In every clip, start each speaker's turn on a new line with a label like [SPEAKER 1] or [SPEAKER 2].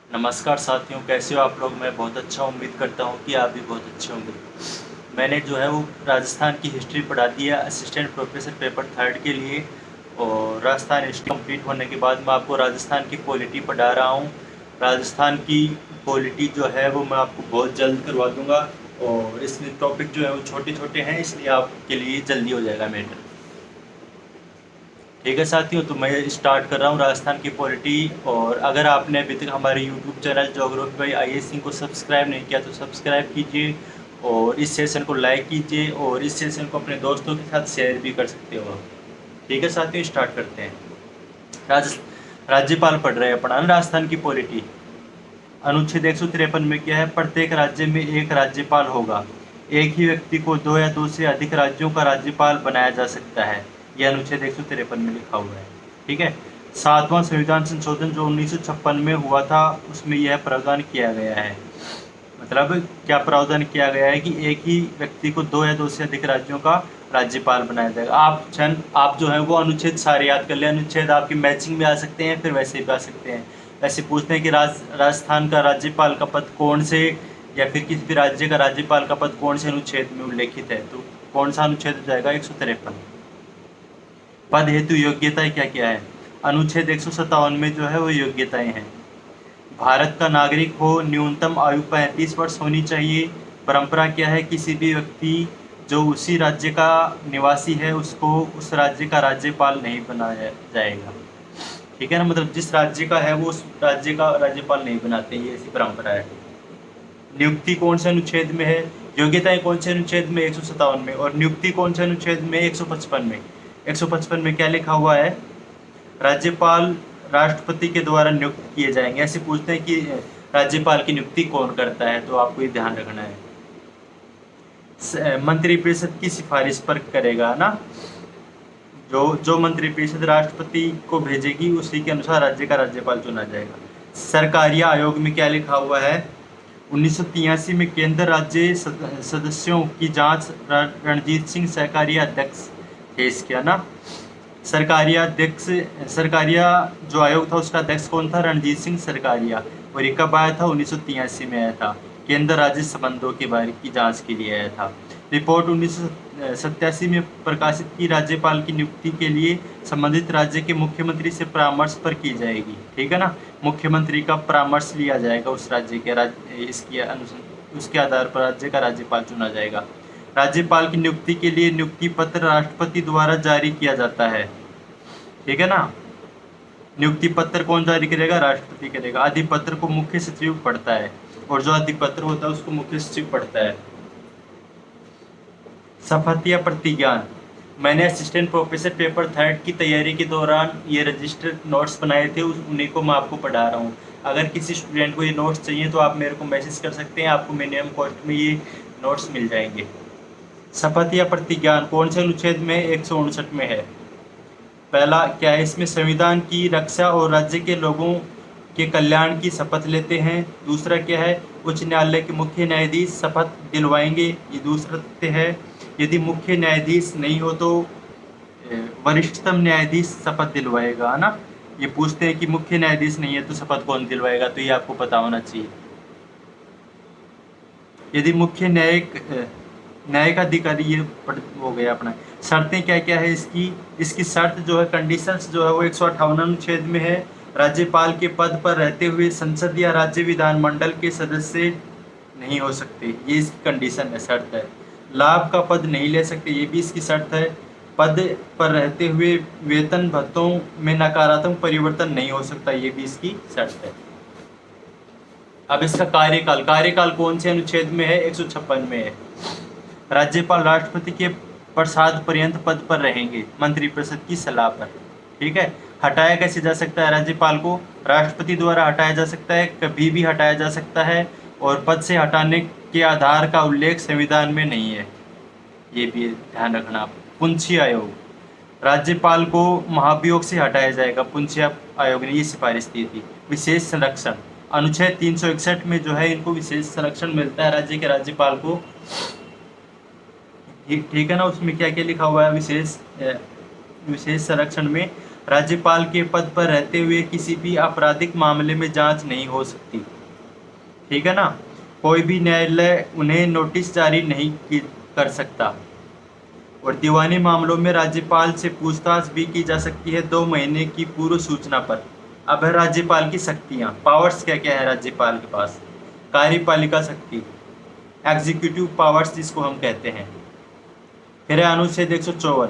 [SPEAKER 1] नमस्कार साथियों, कैसे हो आप लोग। मैं बहुत अच्छा हूँ। उम्मीद करता हूँ कि आप भी बहुत अच्छे होंगे। मैंने जो है वो राजस्थान की हिस्ट्री पढ़ा दी है असिस्टेंट प्रोफेसर पेपर थर्ड के लिए। और राजस्थान हिस्ट्री कंप्लीट होने के बाद मैं आपको राजस्थान की पॉलिटी पढ़ा रहा हूँ। राजस्थान की पॉलिटी जो है वो मैं आपको बहुत जल्द करवा दूँगा। और इसमें टॉपिक जो है वो छोटे छोटे हैं, इसलिए आपके लिए जल्दी हो जाएगा मैटर। ठीक है साथियों, तो मैं स्टार्ट कर रहा हूँ राजस्थान की पॉलिटी। और अगर आपने अभी तक हमारे YouTube channel geography by I Singh को सब्सक्राइब नहीं किया तो सब्सक्राइब कीजिए और इस सेशन को लाइक कीजिए और इस सेशन को अपने दोस्तों के साथ शेयर भी कर सकते हो आप। ठीक है साथियों, स्टार्ट करते हैं। राज राज्यपाल पढ़ रहे हैं अपना राजस्थान की पॉलिटी। अनुच्छेद 153 में क्या है, प्रत्येक राज्य में एक राज्यपाल होगा। एक ही व्यक्ति को दो या दो से अधिक राज्यों का राज्यपाल बनाया जा सकता है। यह अनुच्छेद 153 में लिखा हुआ है। ठीक है। सातवां संविधान संशोधन जो 1956 में हुआ था, उसमें यह प्रावधान किया गया है। मतलब क्या प्रावधान किया गया है कि एक ही व्यक्ति को दो या दो से अधिक राज्यों का राज्यपाल बनाया जाएगा। आप जो है वो अनुच्छेद सारे याद कर लें। अनुच्छेद आपकी मैचिंग में आ सकते हैं, फिर वैसे भी आ सकते हैं। ऐसे पूछते हैं कि राजस्थान का राज्यपाल का पद कौन से, या फिर किसी भी राज्य का राज्यपाल का पद कौन से अनुच्छेद में उल्लेखित है, तो कौन सा अनुच्छेद हो जाएगा, 153। पद हेतु योग्यताएं क्या क्या है, अनुच्छेद 157 में जो है वो योग्यताएं हैं। भारत का नागरिक हो, न्यूनतम आयु 35 वर्ष होनी चाहिए। परंपरा क्या है, किसी भी व्यक्ति जो उसी राज्य का निवासी है उसको उस राज्य का राज्यपाल नहीं बनाया जाएगा। ठीक है ना, मतलब जिस राज्य का है वो उस राज्य का राज्यपाल नहीं बनाते, ये ऐसी परंपरा है। नियुक्ति कौन से अनुच्छेद में है, योग्यताएं कौन से अनुच्छेद में, 157 में। और नियुक्ति कौन से अनुच्छेद में, 155 में। 155 में क्या लिखा हुआ है, राज्यपाल राष्ट्रपति के द्वारा नियुक्त किए जाएंगे। ऐसे पूछते हैं कि राज्यपाल की नियुक्ति कौन करता है, तो आपको ये ध्यान रखना है। मंत्रिपरिषद की सिफारिश पर करेगा ना, जो जो मंत्रिपरिषद राष्ट्रपति को भेजेगी उसी के अनुसार राज्य का राज्यपाल चुना जाएगा। सरकारिया आयोग में क्या लिखा हुआ है, 1983 में केंद्र राज्य सदस्यों की जांच रणजीत सिंह सरकारिया अध्यक्ष थे इसके ना। सरकारिया जो आयोग था उसका अध्यक्ष कौन था, रणजीत सिंह सरकारिया। और ये कब आया था, 1983 में आया था। केंद्र राज्य संबंधों के बारे की जांच के लिए आया था। रिपोर्ट 1987 में प्रकाशित की राज्यपाल की नियुक्ति के लिए संबंधित राज्य के मुख्यमंत्री से परामर्श पर की जाएगी। ठीक है ना, मुख्यमंत्री का परामर्श लिया जाएगा उस राज्य के इसके उसके आधार पर राज्य का राज्यपाल चुना जाएगा। राज्यपाल की नियुक्ति के लिए नियुक्ति पत्र राष्ट्रपति द्वारा जारी किया जाता है। ठीक है ना, नियुक्ति पत्र कौन जारी करेगा, राष्ट्रपति करेगा। अधिपत्र को मुख्य सचिव पढ़ता है और जो अधिपत्र होता है उसको मुख्य सचिव पढ़ता है। शपथ या प्रतिज्ञान, मैंने असिस्टेंट प्रोफेसर पेपर थर्ड की तैयारी के दौरान ये रजिस्टर्ड नोट्स बनाए थे, उन्हीं को मैं आपको पढ़ा रहा हूँ। अगर किसी स्टूडेंट को ये नोट्स चाहिए तो आप मेरे को मैसेज कर सकते हैं, आपको मिनिमम कॉस्ट में ये नोट्स मिल जाएंगे। शपथ या प्रतिज्ञान कौन से अनुच्छेद में, 159 में है। पहला क्या है, इसमें संविधान की रक्षा और राज्य के लोगों के कल्याण की शपथ लेते हैं। दूसरा क्या है, उच्च न्यायालय के मुख्य न्यायाधीश शपथ दिलवाएंगे, ये दूसरा तथ्य है। यदि मुख्य न्यायाधीश नहीं हो तो वरिष्ठतम न्यायाधीश शपथ दिलवाएगा, है ना। ये पूछते हैं कि मुख्य न्यायाधीश नहीं है तो शपथ कौन दिलवाएगा, तो ये आपको पता होना चाहिए। यदि मुख्य न्यायिक अधिकारी, ये हो गया अपना। शर्तें क्या क्या है इसकी शर्त जो है, कंडीशंस जो है वो 158 अनुच्छेद में है। राज्यपाल के पद पर रहते हुए संसद या राज्य विधानमंडल के सदस्य नहीं हो सकते, ये इसकी कंडीशन है, शर्त है। लाभ का पद नहीं ले सकते, ये भी इसकी शर्त है। पद पर रहते हुए वेतन भत्तों में नकारात्मक परिवर्तन नहीं हो सकता, ये भी इसकी शर्त है। अब इसका कार्यकाल कौन से अनुच्छेद में है, 156 में है। राज्यपाल राष्ट्रपति के प्रसाद पर्यंत पद पर रहेंगे मंत्रिपरिषद की सलाह पर। ठीक है। हटाया कैसे जा सकता है, राज्यपाल को राष्ट्रपति द्वारा हटाया जा सकता है, कभी भी हटाया जा सकता है। और पद से हटाने के आधार का उल्लेख संविधान में नहीं है, ये भी ध्यान रखना आप। पुंछी आयोग, राज्यपाल को महाभियोग से हटाया जाएगा, पुंछी आयोग ने ये सिफारिश दी थी। विशेष संरक्षण, अनुच्छेद 361 में जो है इनको विशेष संरक्षण मिलता है राज्य के राज्यपाल को। ठीक है ना, उसमें क्या क्या लिखा हुआ है, विशेष संरक्षण में राज्यपाल के पद पर रहते हुए किसी भी आपराधिक मामले में जांच नहीं हो सकती। ठीक है ना। कोई भी न्यायालय उन्हें नोटिस जारी नहीं कर सकता। और दीवानी मामलों में राज्यपाल से पूछताछ भी की जा सकती है 2 महीने की पूर्व सूचना पर। अब है राज्यपाल की शक्तियाँ, पावर्स क्या क्या है राज्यपाल के पास। कार्यपालिका शक्ति, एग्जीक्यूटिव पावर्स जिसको हम कहते हैं। फिर है अनुच्छेद 154,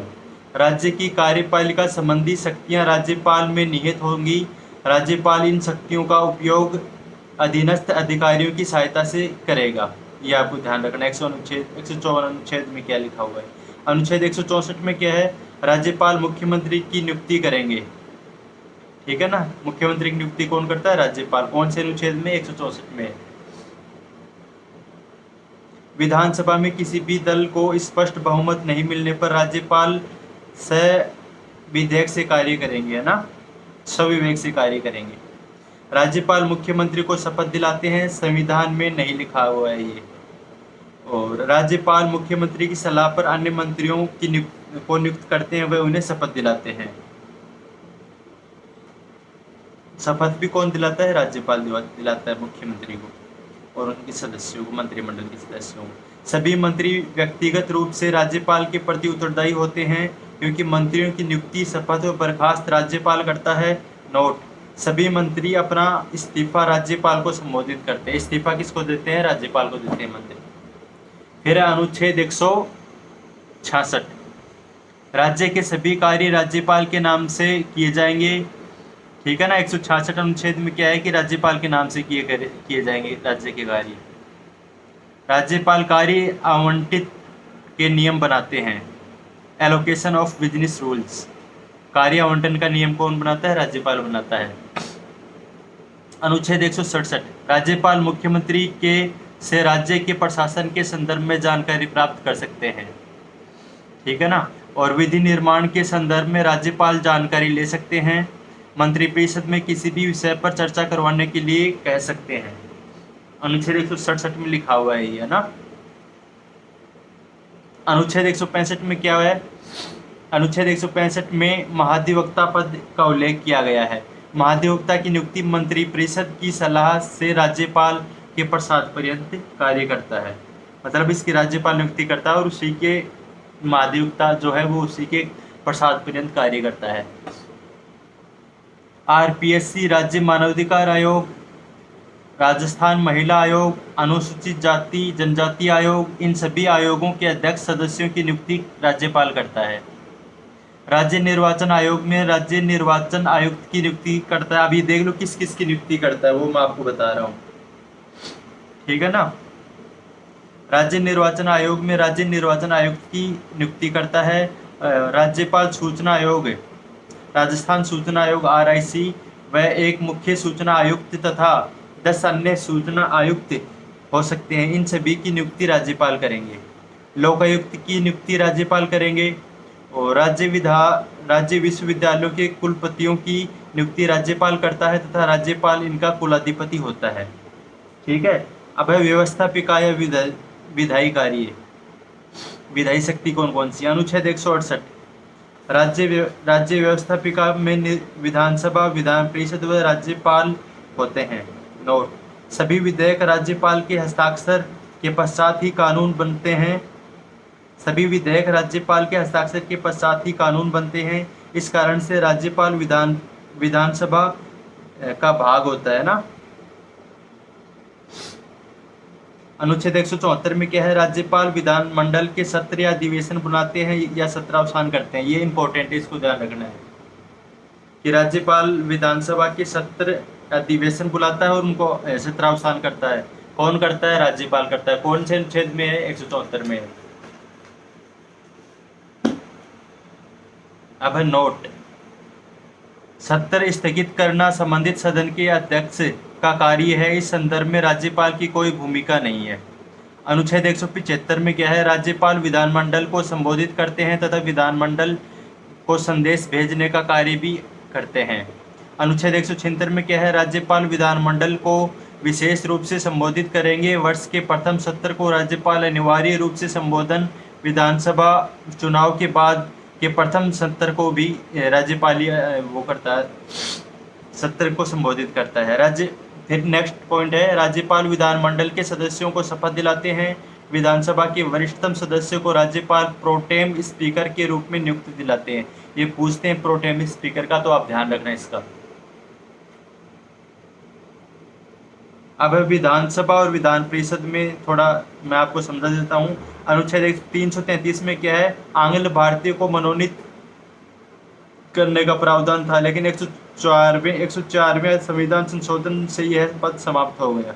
[SPEAKER 1] राज्य की कार्यपालिका संबंधी शक्तियां राज्यपाल में निहित होंगी। राज्यपाल इन शक्तियों का उपयोग अधीनस्थ अधिकारियों की सहायता से करेगा। ये आपको ध्यान रखना। 154 अनुच्छेद में क्या लिखा हुआ है। अनुच्छेद 164 में क्या है, राज्यपाल मुख्यमंत्री की नियुक्ति करेंगे। ठीक है ना। मुख्यमंत्री की नियुक्ति कौन करता है, राज्यपाल। कौन से अनुच्छेद में, 164 में। विधानसभा में किसी भी दल को स्पष्ट बहुमत नहीं मिलने पर राज्यपाल विधेयक से कार्य करेंगे, है ना, स्वविवेक से कार्य करेंगे। राज्यपाल मुख्यमंत्री को शपथ दिलाते हैं, संविधान में नहीं लिखा हुआ है ये। और राज्यपाल मुख्यमंत्री की सलाह पर अन्य मंत्रियों को नियुक्त करते हैं, वे उन्हें शपथ दिलाते हैं। शपथ भी कौन दिलाता है, राज्यपाल दिलाता है मुख्यमंत्री को और उनके सदस्यों को, मंत्रिमंडल के सदस्यों को। सभी मंत्री व्यक्तिगत रूप से राज्यपाल के प्रति उत्तरदायी होते हैं, क्योंकि मंत्रियों की नियुक्ति, शपथ व बर्खास्त राज्यपाल करता है। नोट, सभी मंत्री अपना इस्तीफा राज्यपाल को संबोधित करते हैं। इस्तीफा किसको देते हैं, राज्यपाल को देते हैं मंत्री। फिर अनुच्छेद 166, राज्य के सभी कार्य राज्यपाल के नाम से किए जाएंगे। ठीक है ना। 166 अनुच्छेद में क्या है कि राज्यपाल के नाम से किए जाएंगे राज्य के कार्य। राज्यपाल कार्य आवंटित के नियम बनाते हैं। एलोकेशन ऑफ बिजनेस रूल्स, कार्य आवंटन का नियम कौन बनाता है, राज्यपाल बनाता है। अनुच्छेद 167, राज्यपाल मुख्यमंत्री के से राज्य के प्रशासन के संदर्भ में जानकारी प्राप्त कर सकते हैं। ठीक है ना। और विधि निर्माण के संदर्भ में राज्यपाल जानकारी ले सकते हैं। मंत्रिपरिषद में किसी भी विषय पर चर्चा करवाने के लिए कह सकते हैं। अनुच्छेद 167 में लिखा हुआ है ये, है ना। अनुच्छेद 165 में क्या है, अनुच्छेद 165 में महाधिवक्ता पद का उल्लेख किया गया है। महाधिवक्ता की नियुक्ति मंत्रिपरिषद की सलाह से राज्यपाल के प्रसाद पर्यंत कार्य करता है। मतलब इसकी राज्यपाल नियुक्ति करता है और उसी के महाधिवक्ता जो है वो उसी के प्रसाद पर्यंत कार्य करता है। आरपीएससी, राज्य मानवाधिकार आयोग, राजस्थान महिला आयोग, अनुसूचित जाति जनजाति आयोग, इन सभी आयोगों के अध्यक्ष सदस्यों की नियुक्ति राज्यपाल करता है। राज्य निर्वाचन आयोग में राज्य निर्वाचन आयुक्त की नियुक्ति करता है। अभी देख लो किस किस की नियुक्ति करता है, वो मैं आपको बता रहा हूँ। ठीक है ना। राज्य निर्वाचन आयोग में राज्य निर्वाचन आयुक्त की नियुक्ति करता है राज्यपाल। सूचना आयोग, राजस्थान सूचना आयोग RIC, वह एक मुख्य सूचना आयुक्त तथा 10 अन्य सूचना आयुक्त हो सकते हैं। इन सभी की नियुक्ति राज्यपाल करेंगे। लोकायुक्त की नियुक्ति राज्यपाल करेंगे। और राज्य विश्वविद्यालयों के कुलपतियों की नियुक्ति राज्यपाल करता है तथा राज्यपाल इनका कुलाधिपति होता है। ठीक है। अब है व्यवस्थापिका या विधायी कार्य, विधायी शक्ति कौन कौन सी। अनुच्छेद 168, राज्य व्यवस्थापिका में विधानसभा, विधान परिषद व राज्यपाल होते हैं। नोट, सभी विधेयक राज्यपाल के हस्ताक्षर के पश्चात ही कानून बनते हैं। सभी विधेयक राज्यपाल के हस्ताक्षर के पश्चात ही कानून बनते हैं। इस कारण से राज्यपाल विधानसभा का भाग होता है ना। अनुच्छेद 174 में क्या है, राज्यपाल विधानमंडल के सत्र या अधिवेशन बुलाते हैं या सत्रावसान करते हैं। ये इंपॉर्टेंट है, इसको ध्यान रखना है कि राज्यपाल विधानसभा के सत्र अधिवेशन बुलाता है और उनको सत्रावसान करता है। कौन करता है, राज्यपाल करता है। कौन से अनुच्छेद में है, 174 में है। अब है नोट, सत्र स्थगित करना संबंधित सदन के अध्यक्ष का कार्य है। इस संदर्भ में राज्यपाल की कोई भूमिका नहीं है। अनुच्छेद 175 में क्या है, राज्यपाल विधानमंडल को संबोधित करते हैं तथा विधानमंडल को संदेश भेजने का कार्य भी करते हैं। अनुच्छेद 176 में क्या है, राज्यपाल विधानमंडल को विशेष रूप से संबोधित करेंगे। वर्ष के प्रथम सत्र को राज्यपाल अनिवार्य रूप से संबोधन विधानसभा चुनाव के बाद के प्रथम सत्र को भी राज्यपाल वो करता है, सत्र को संबोधित करता है। फिर नेक्स्ट पॉइंट है, राज्यपाल विधानमंडल के सदस्यों को शपथ दिलाते हैं। विधानसभा के वरिष्ठतम सदस्य को राज्यपाल प्रोटेम स्पीकर के रूप में नियुक्ति दिलाते हैं। ये पूछते हैं प्रोटेम स्पीकर का, तो आप ध्यान रखना इसका। अब विधानसभा और विधान परिषद में थोड़ा मैं आपको समझा देता हूँ। अनुच्छेद 333 में क्या है, आंग्ल भारतीय को मनोनीत करने का प्रावधान था, लेकिन 104वें संविधान संशोधन से यह पद समाप्त हो गया।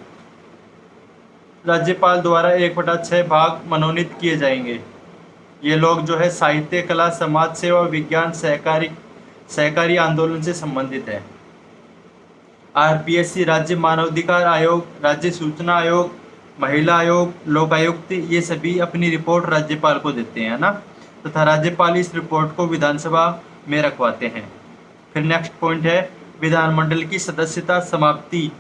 [SPEAKER 1] राज्यपाल द्वारा 1/6 भाग मनोनीत किए जाएंगे। ये लोग जो है साहित्य, कला, समाज सेवा, विज्ञान, सहकारी आंदोलन से संबंधित है। आरपीएससी, राज्य मानवाधिकार आयोग, राज्य सूचना आयोग, महिला आयोग, लोकायुक्त, ये सभी अपनी रिपोर्ट राज्यपाल को देते हैं ना, तथा राज्यपाल इस रिपोर्ट को विधानसभा में रखवाते हैं। फिर नेक्स्ट पॉइंट है, विधानमंडल की सदस्यता समाप्ति।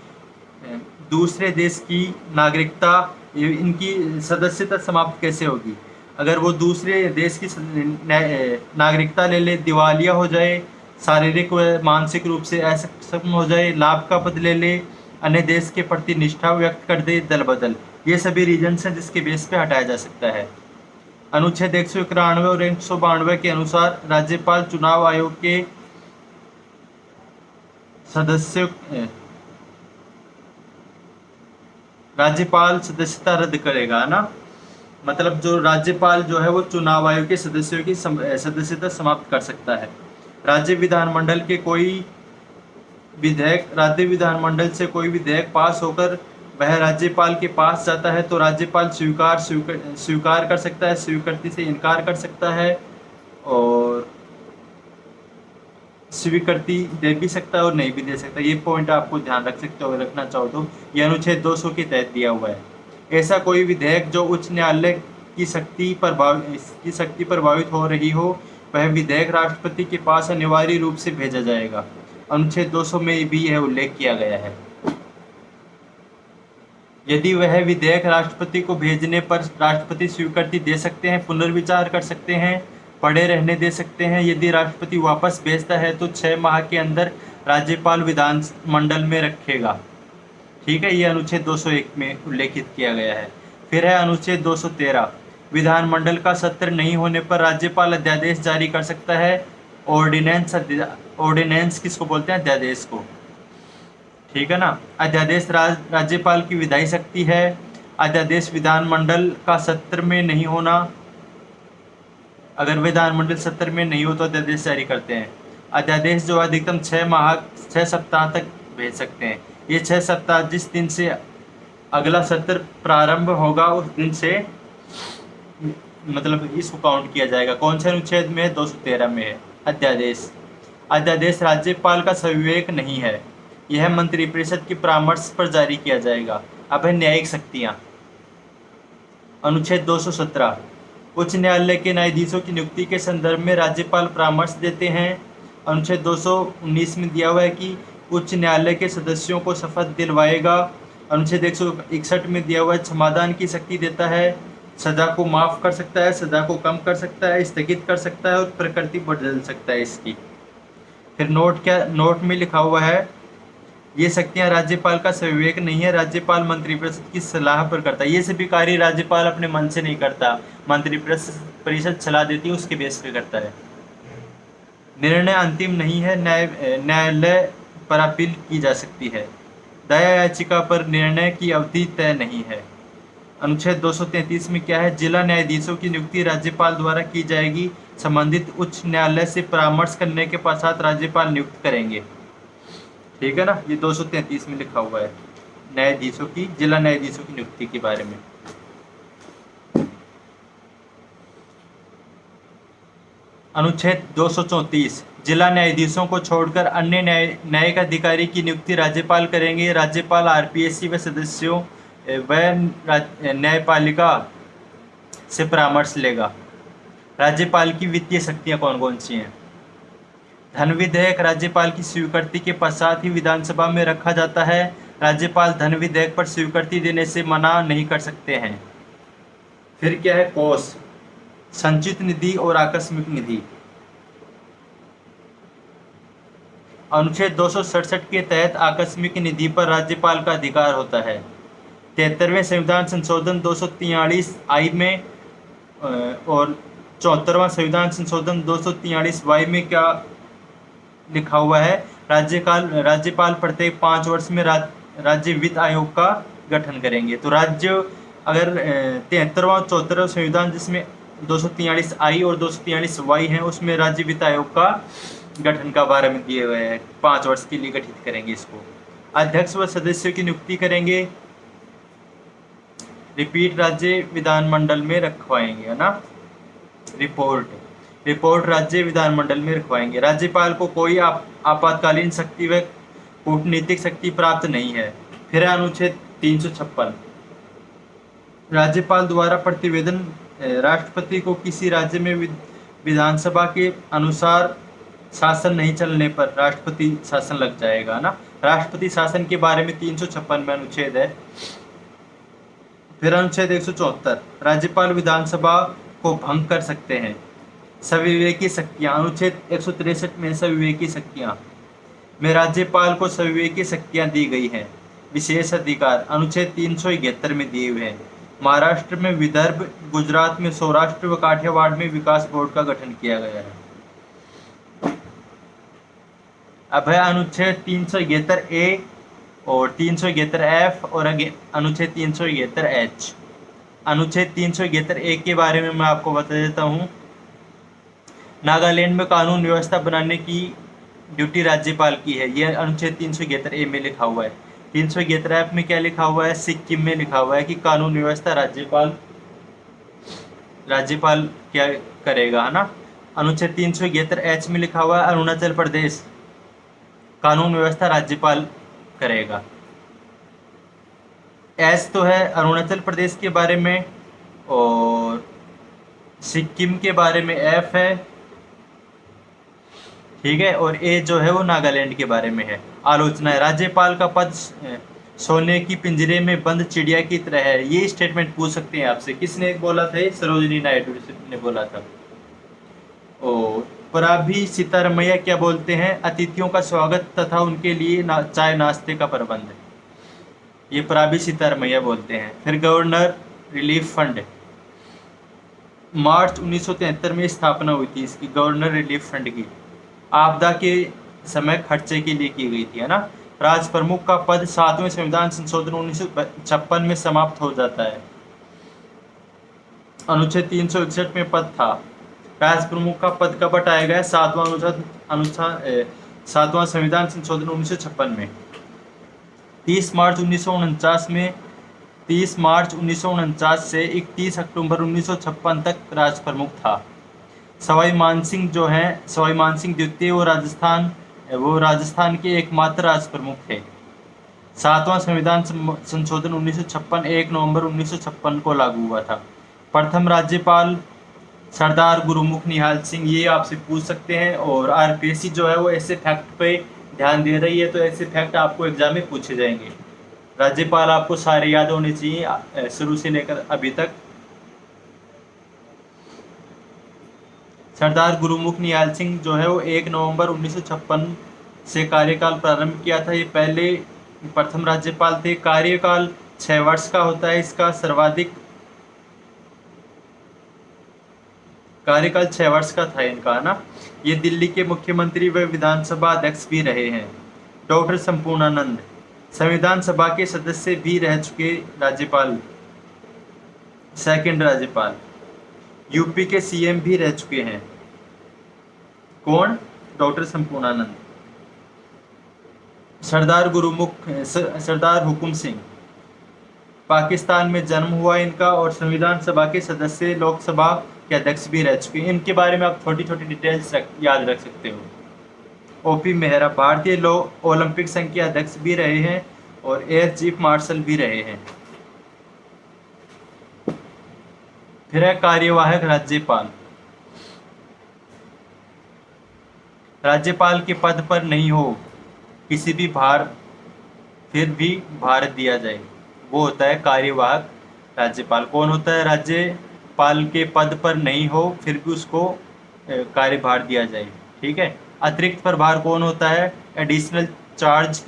[SPEAKER 1] दूसरे देश की नागरिकता, इनकी सदस्यता समाप्त कैसे होगी? अगर वो दूसरे देश की नागरिकता ले ले, दिवालिया हो जाए, शारीरिक व मानसिक रूप से असक्षम हो जाए, लाभ का पद ले ले, अन्य देश के प्रति निष्ठा व्यक्त कर दे, दल बदल, ये सभी रीजन्स हैं जिसके बेस पे हटाया जा सकता है। अनुच्छेद 191 और 192 के अनुसार राज्यपाल चुनाव आयोग के सदस्यों राज्यपाल सदस्यता रद्द करेगा ना, मतलब जो राज्यपाल जो है वो चुनाव आयोग के सदस्यों की सदस्यता समाप्त कर सकता है। राज्य विधानमंडल से कोई विधेयक पास होकर वह राज्यपाल के पास जाता है तो राज्यपाल स्वीकार कर सकता है, स्वीकृति से इनकार कर सकता है, और स्वीकृति दे भी सकता है और नहीं भी दे सकता। ये पॉइंट आपको ध्यान रख सकते हो, रखना चाहो तो। यह अनुच्छेद 200 के तहत दिया हुआ है। ऐसा कोई विधेयक जो उच्च न्यायालय की शक्ति प्रभावित हो रही हो, वह विधेयक राष्ट्रपति के पास अनिवार्य रूप से भेजा जाएगा। अनुच्छेद 200 में भी यह उल्लेख किया गया है। यदि वह विधेयक राष्ट्रपति को भेजने पर राष्ट्रपति स्वीकृति दे सकते हैं, पुनर्विचार कर सकते हैं, पड़े रहने दे सकते हैं। यदि राष्ट्रपति वापस भेजता है तो 6 माह के अंदर राज्यपाल विधानमंडल में रखेगा। ठीक है, ये अनुच्छेद 201 में उल्लेखित किया गया है। फिर है अनुच्छेद 213, विधानमंडल का सत्र नहीं होने पर राज्यपाल अध्यादेश जारी कर सकता है। ऑर्डिनेंस किसको बोलते हैं? अध्यादेश को। ठीक है ना। अध्यादेश राज्यपाल की विधायी शक्ति है। अध्यादेश विधानमंडल का सत्र में नहीं होना, अगर विधानमंडल सत्र में नहीं हो तो अध्यादेश जारी करते हैं। अध्यादेश जो अधिकतम 6 सप्ताह तक भेज सकते हैं। ये 6 सप्ताह जिस दिन से अगला सत्र प्रारंभ होगा उस दिन से मतलब इसको काउंट किया जाएगा। कौन से अनुच्छेद में है? 213 में है। अध्यादेश राज्यपाल का सविवेक नहीं है, यह मंत्रिपरिषद के परामर्श पर जारी किया जाएगा। अब है न्यायिक शक्तियाँ। अनुच्छेद 217, उच्च न्यायालय के न्यायाधीशों की नियुक्ति के संदर्भ में राज्यपाल परामर्श देते हैं। अनुच्छेद 219 में दिया हुआ है कि उच्च न्यायालय के सदस्यों को शपथ दिलवाएगा। अनुच्छेद 161 में दिया हुआ है क्षमादान की शक्ति देता है, सजा को माफ़ कर सकता है, सजा को कम कर सकता है, स्थगित कर सकता है और प्रकृति बदल सकता है इसकी। फिर नोट में लिखा हुआ है, ये शक्तियां राज्यपाल का सविवेक नहीं है, राज्यपाल मंत्रिपरिषद की सलाह पर करता है। ये सभी कार्य राज्यपाल अपने मन से नहीं करता, मंत्रिपरिषद सलाह देती है, उसके बेस पे करता है। निर्णय अंतिम नहीं है, न्यायालय पर अपील की जा सकती है। दया याचिका पर निर्णय की अवधि तय नहीं है। अनुच्छेद 233 में क्या है? जिला न्यायाधीशों की नियुक्ति राज्यपाल द्वारा की जाएगी। संबंधित उच्च न्यायालय से परामर्श करने के पश्चात राज्यपाल नियुक्त करेंगे। ठीक है ना, ये 233 में लिखा हुआ है जिला न्यायाधीशों की नियुक्ति के बारे में। अनुच्छेद 234, जिला न्यायाधीशों को छोड़कर अन्य न्यायिक अधिकारी की नियुक्ति राज्यपाल करेंगे। राज्यपाल आरपीएससी व सदस्यों व न्यायपालिका से परामर्श लेगा। राज्यपाल की वित्तीय शक्तियाँ कौन कौन सी हैं? धन विधेयक राज्यपाल की स्वीकृति के पश्चात ही विधानसभा में रखा जाता है। राज्यपाल धन विधेयक पर स्वीकृति देने से मना नहीं कर सकते हैं। फिर क्या है? कोष, संचित निधि और आकस्मिक निधि। अनुच्छेद 267 के तहत आकस्मिक निधि पर राज्यपाल का अधिकार होता है। 73वें संविधान संशोधन 243 आई में और 74वां संविधान संशोधन 243 वाई में क्या लिखा हुआ है? राज्यपाल प्रत्येक 5 वर्ष में राज्य वित्त आयोग का गठन करेंगे। तो राज्य अगर 73वां 74वां संविधान जिसमें 243 आई और 243 वाई है, उसमें राज्य वित्त आयोग का गठन का बारे में दिए हुए हैं। 5 वर्ष के लिए गठित करेंगे इसको। अध्यक्ष व सदस्यों की नियुक्ति करेंगे। रिपीट राज्य विधानमंडल में रखवाएंगे, है ना। रिपोर्ट राज्य विधानमंडल में रखवाएंगे। राज्यपाल को कोई आपातकालीन शक्ति व कूटनीतिक शक्ति प्राप्त नहीं है। फिर अनुच्छेद 356, राज्यपाल द्वारा प्रतिवेदन राष्ट्रपति को किसी राज्य में विधानसभा के अनुसार शासन नहीं चलने पर राष्ट्रपति शासन लग जाएगा ना। राष्ट्रपति शासन के बारे में 356 में अनुच्छेद है। फिर अनुच्छेद 174, राज्यपाल विधानसभा को भंग कर सकते हैं। सविवेकी शक्तियाँ, अनुच्छेद 163 में सविवेकी शक्तियाँ में राज्यपाल को सविवेकी शक्तियाँ दी गई हैं। विशेष अधिकार अनुच्छेद 371 में दिए हुए हैं। महाराष्ट्र में विदर्भ, गुजरात में सौराष्ट्र व काठियावाड़ में विकास बोर्ड का गठन किया गया है। अब है अनुच्छेद 371 ए और 371 एफ और अनुच्छेद 371 एच। अनुच्छेद 371 ए के बारे में मैं आपको बता देता हूँ। नागालैंड में कानून व्यवस्था बनाने की ड्यूटी राज्यपाल की है। यह अनुच्छेद 371 ए में लिखा हुआ है। 371 एफ में क्या लिखा हुआ है? सिक्किम में लिखा हुआ है कि कानून व्यवस्था राज्यपाल क्या करेगा, है ना। अनुच्छेद 371 एच में लिखा हुआ है अरुणाचल प्रदेश कानून व्यवस्था राज्यपाल करेगा। एच तो है अरुणाचल प्रदेश के बारे में और सिक्किम के बारे में एफ है, ठीक है। और ए जो है वो नागालैंड के बारे में है। आलोचना है, राज्यपाल का पद सोने की पिंजरे में बंद चिड़िया की तरह है। ये स्टेटमेंट पूछ सकते हैं आपसे। किसने बोला था? सरोजिनी नायडू ने बोला था। और पराभी सीतारमैया क्या बोलते हैं? अतिथियों का स्वागत तथा उनके लिए चाय नाश्ते का प्रबंध, ये पराभी सीतारमैया बोलते हैं। फिर गवर्नर रिलीफ फंड, मार्च 1973 में स्थापना हुई थी इसकी, गवर्नर रिलीफ फंड की। आपदा के समय खर्चे के लिए की गई थी, है ना। राज प्रमुख का पद 7वें संविधान संशोधन 1956 में समाप्त हो जाता है। अनुच्छेद 361 में पद था। राज प्रमुख का पद कब हटाया गया? 7वां संविधान संशोधन 1956 में। 30 मार्च 1949 से 31 अक्टूबर 1956 तक राज प्रमुख था। सवाई मानसिंह जो हैं, सवाई मानसिंह द्वितीय वो राजस्थान के एकमात्र राज प्रमुख थे। 7वां संविधान संशोधन 1956 1 नवंबर 1956 को लागू हुआ था। प्रथम राज्यपाल सरदार गुरुमुख निहाल सिंह, ये आपसे पूछ सकते हैं। और आरपीएससी जो है वो ऐसे फैक्ट पे ध्यान दे रही है, तो ऐसे फैक्ट आपको एग्जाम में पूछे जाएंगे। राज्यपाल आपको सारे याद होने चाहिए शुरू से लेकर अभी तक। सरदार गुरुमुख निहाल सिंह जो है वो 1 नवंबर 1956 से कार्यकाल प्रारंभ किया था। ये पहले प्रथम राज्यपाल थे। कार्यकाल 6 वर्ष का होता है इसका। सर्वाधिक कार्यकाल 6 वर्ष का था इनका, है ना। ये दिल्ली के मुख्यमंत्री व विधानसभा अध्यक्ष भी रहे हैं। डॉक्टर संपूर्णानंद संविधान सभा के सदस्य भी रह चुके राज्यपाल, सेकंड राज्यपाल। यूपी के सीएम भी रह चुके हैं। कौन? डॉक्टर संपूर्णानंद। सरदार हुकुम सिंह, पाकिस्तान में जन्म हुआ इनका और संविधान सभा के सदस्य, लोकसभा के अध्यक्ष भी रह चुके हैं। इनके बारे में आप छोटी छोटी डिटेल्स याद रख सकते हो। ओपी मेहरा भारतीय ओलंपिक संघ के अध्यक्ष भी रहे हैं और एयर चीफ मार्शल भी रहे हैं। फिर है कार्यवाहक राज्यपाल। राज्यपाल के पद पर नहीं हो किसी भी फिर भी भार दिया जाए, वो होता है कार्यवाहक राज्यपाल। कौन होता है? राज्यपाल के पद पर नहीं हो फिर भी उसको कार्यभार दिया जाए, ठीक है। अतिरिक्त प्रभार कौन होता है? एडिशनल चार्ज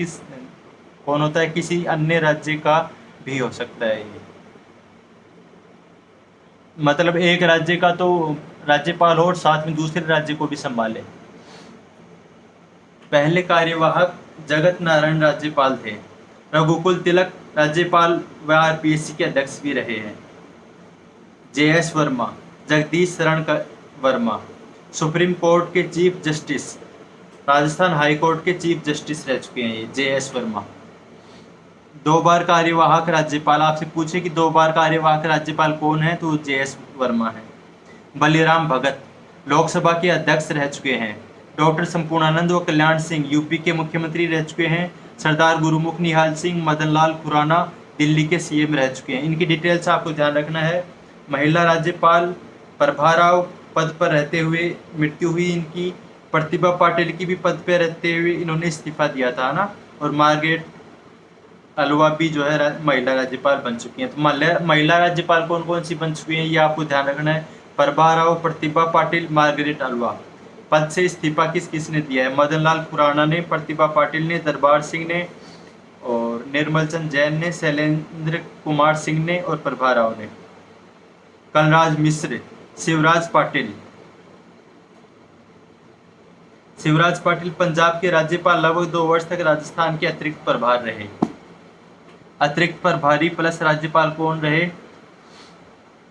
[SPEAKER 1] कौन होता है? किसी अन्य राज्य का भी हो सकता है ये। मतलब एक राज्य का तो राज्यपाल हो और साथ में दूसरे राज्य को भी संभाले। पहले कार्यवाहक जगत नारायण राज्यपाल थे। रघुकुल तिलक राज्यपाल व आरपीएससी के अध्यक्ष भी रहे हैं। JS वर्मा, जगदीश शरण वर्मा सुप्रीम कोर्ट के chief justice, Rajasthan high court के चीफ जस्टिस रह चुके हैं ये JS वर्मा। 2 बार कार्यवाहक राज्यपाल, आपसे पूछे कि 2 बार कार्यवाहक राज्यपाल कौन है तो JS वर्मा है। बलिराम भगत लोकसभा के अध्यक्ष रह चुके हैं। डॉक्टर संपूर्णानंद व कल्याण सिंह यूपी के मुख्यमंत्री रह चुके हैं। सरदार गुरुमुख निहाल सिंह मदन लाल खुराना दिल्ली के CM रह चुके हैं। इनकी डिटेल्स आपको ध्यान रखना है। महिला राज्यपाल प्रभा राव पद पर रहते हुए मृत्यु हुई इनकी। प्रतिभा पाटिल की भी पद पर रहते हुए इन्होंने इस्तीफा दिया था ना। और मार्गरेट अलवा भी जो है महिला राज्यपाल बन चुकी हैं। तो महिला राज्यपाल कौन कौन सी बन चुकी हैं ये आपको ध्यान रखना है। प्रभा राव, प्रतिभा पाटिल, मार्गरेट अलवा। पद से इस्तीफा किस किसने दिया है? मदन लाल खुराना ने, प्रतिभा पाटिल ने, दरबार सिंह ने और निर्मल चंद जैन ने, शैलेंद्र कुमार सिंह ने और प्रभा राव ने। कलराज मिश्र, शिवराज पाटिल। शिवराज पाटिल पंजाब के राज्यपाल, लगभग 2 वर्ष तक राजस्थान के अतिरिक्त प्रभार रहे। अतिरिक्त प्रभारी प्लस राज्यपाल कौन रहे?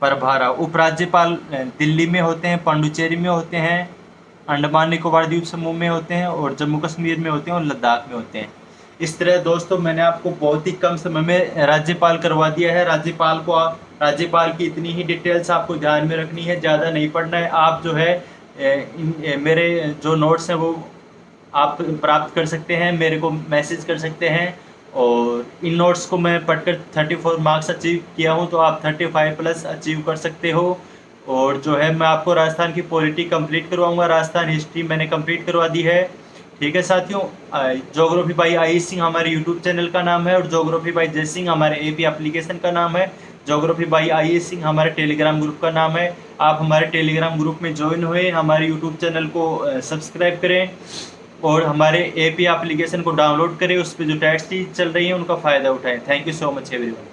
[SPEAKER 1] प्रभा राव। उपराज्यपाल दिल्ली में होते हैं, पांडुचेरी में होते हैं, अंडमान निकोबार द्वीप समूह में होते हैं और जम्मू कश्मीर में होते हैं और लद्दाख में होते हैं। इस तरह दोस्तों मैंने आपको बहुत ही कम समय में राज्यपाल करवा दिया है। राज्यपाल की इतनी ही डिटेल्स आपको ध्यान में रखनी है, ज़्यादा नहीं पढ़ना है। आप जो है मेरे जो नोट्स हैं वो आप प्राप्त कर सकते हैं, मेरे को मैसेज कर सकते हैं और इन नोट्स को मैं पढ़कर 34 मार्क्स अचीव किया हूँ तो आप 35 प्लस अचीव कर सकते हो। और जो है मैं आपको राजस्थान की पॉलिटी कंप्लीट करवाऊंगा, राजस्थान हिस्ट्री मैंने कंप्लीट करवा दी है। ठीक है साथियों, ज्योग्राफी बाई आईएस सिंह हमारे यूट्यूब चैनल का नाम है और ज्योग्राफी बाई जय सिंह हमारे AP एप्लीकेशन का नाम है। ज्योग्राफी बाई आईएस सिंह हमारे टेलीग्राम ग्रुप का नाम है। आप हमारे टेलीग्राम ग्रुप में ज्वाइन हुए, हमारे यूट्यूब चैनल को सब्सक्राइब करें और हमारे AP एप्लीकेशन को डाउनलोड करें। उस पर जो टेस्ट चल रही है उनका फ़ायदा उठाएं। Thank you so much everyone.